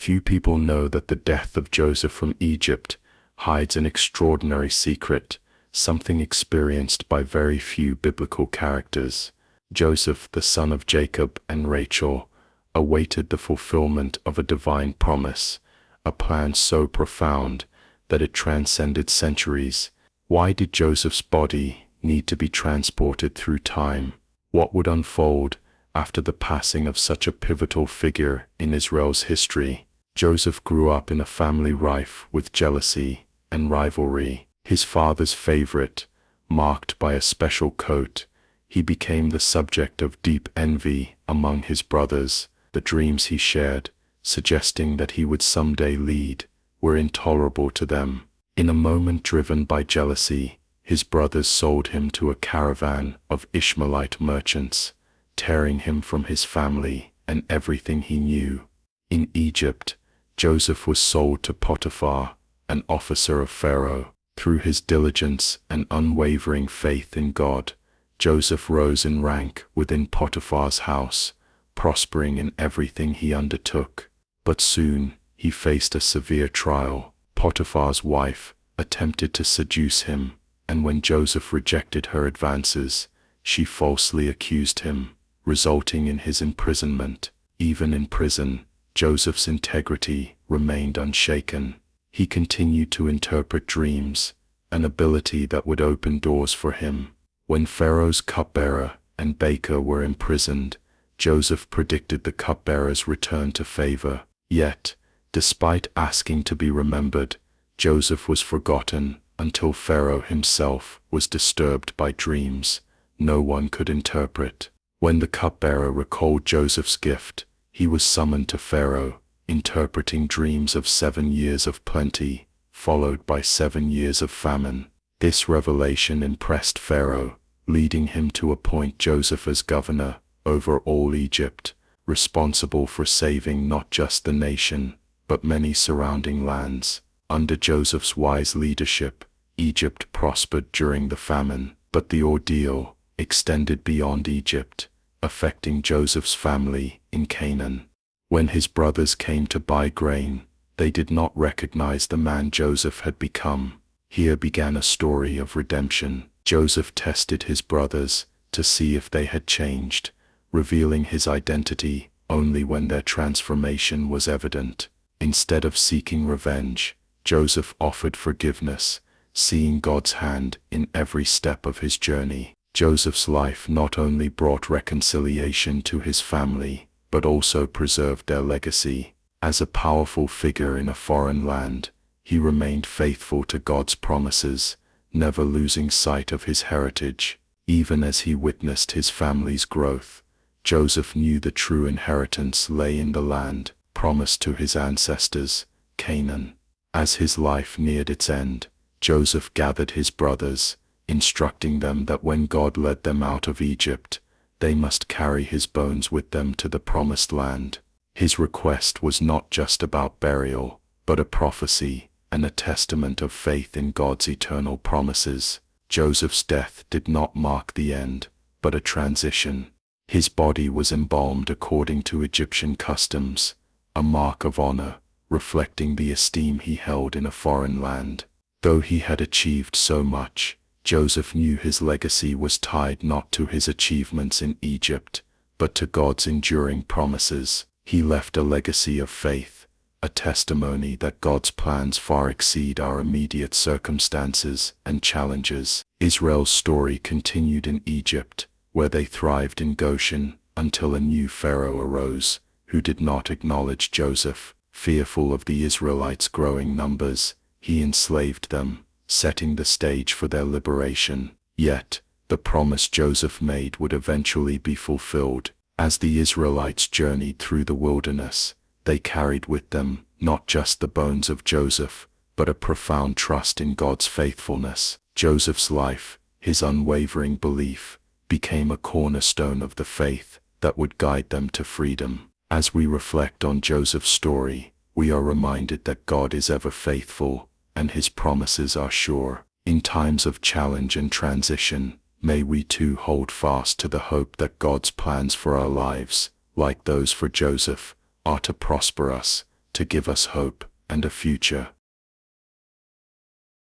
Few people know that the death of Joseph from Egypt hides an extraordinary secret, something experienced by very few biblical characters. Joseph, the son of Jacob and Rachel, awaited the fulfillment of a divine promise, a plan so profound that it transcended centuries. Why did Joseph's body need to be transported through time? What would unfold after the passing of such a pivotal figure in Israel's history? Joseph grew up in a family rife with jealousy and rivalry. His father's favorite, marked by a special coat, he became the subject of deep envy among his brothers. The dreams he shared, suggesting that he would someday lead, were intolerable to them. In a moment driven by jealousy, his brothers sold him to a caravan of Ishmaelite merchants, tearing him from his family and everything he knew. In Egypt, Joseph was sold to Potiphar, an officer of Pharaoh. Through his diligence and unwavering faith in God, Joseph rose in rank within Potiphar's house, prospering in everything he undertook. But soon he faced a severe trial. Potiphar's wife attempted to seduce him, and when Joseph rejected her advances, she falsely accused him, resulting in his imprisonment. Even in prison, Joseph's integrity remained unshaken. He continued to interpret dreams, an ability that would open doors for him. When Pharaoh's cupbearer and baker were imprisoned, Joseph predicted the cupbearer's return to favor. Yet, despite asking to be remembered, Joseph was forgotten until Pharaoh himself was disturbed by dreams no one could interpret. When the cupbearer recalled Joseph's gift, he was summoned to Pharaoh, interpreting dreams of 7 years of plenty, followed by 7 years of famine. This revelation impressed Pharaoh, leading him to appoint Joseph as governor over all Egypt, responsible for saving not just the nation, but many surrounding lands. Under Joseph's wise leadership, Egypt prospered during the famine, but the ordeal extended beyond Egypt, affecting Joseph's family in Canaan. When his brothers came to buy grain, they did not recognize the man Joseph had become. Here began a story of redemption. Joseph tested his brothers to see if they had changed, revealing his identity only when their transformation was evident. Instead of seeking revenge, Joseph offered forgiveness, seeing God's hand in every step of his journey. Joseph's life not only brought reconciliation to his family, but also preserved their legacy. As a powerful figure in a foreign land, he remained faithful to God's promises, never losing sight of his heritage. Even as he witnessed his family's growth, Joseph knew the true inheritance lay in the land promised to his ancestors, Canaan. As his life neared its end, Joseph gathered his brothers, instructing them that when God led them out of Egypt, they must carry his bones with them to the promised land. His request was not just about burial, but a prophecy and a testament of faith in God's eternal promises. Joseph's death did not mark the end, but a transition. His body was embalmed according to Egyptian customs, a mark of honor, reflecting the esteem he held in a foreign land. Though he had achieved so much, Joseph knew his legacy was tied not to his achievements in Egypt, but to God's enduring promises. He left a legacy of faith, a testimony that God's plans far exceed our immediate circumstances and challenges. Israel's story continued in Egypt, where they thrived in Goshen, until a new Pharaoh arose, who did not acknowledge Joseph. Fearful of the Israelites' growing numbers, he enslaved them, setting the stage for their liberation. Yet, the promise Joseph made would eventually be fulfilled. As the Israelites journeyed through the wilderness, they carried with them not just the bones of Joseph, but a profound trust in God's faithfulness. Joseph's life, his unwavering belief, became a cornerstone of the faith that would guide them to freedom. As we reflect on Joseph's story, we are reminded that God is ever faithful, and his promises are sure. In times of challenge and transition, may we too hold fast to the hope that God's plans for our lives, like those for Joseph, are to prosper us, to give us hope and a future.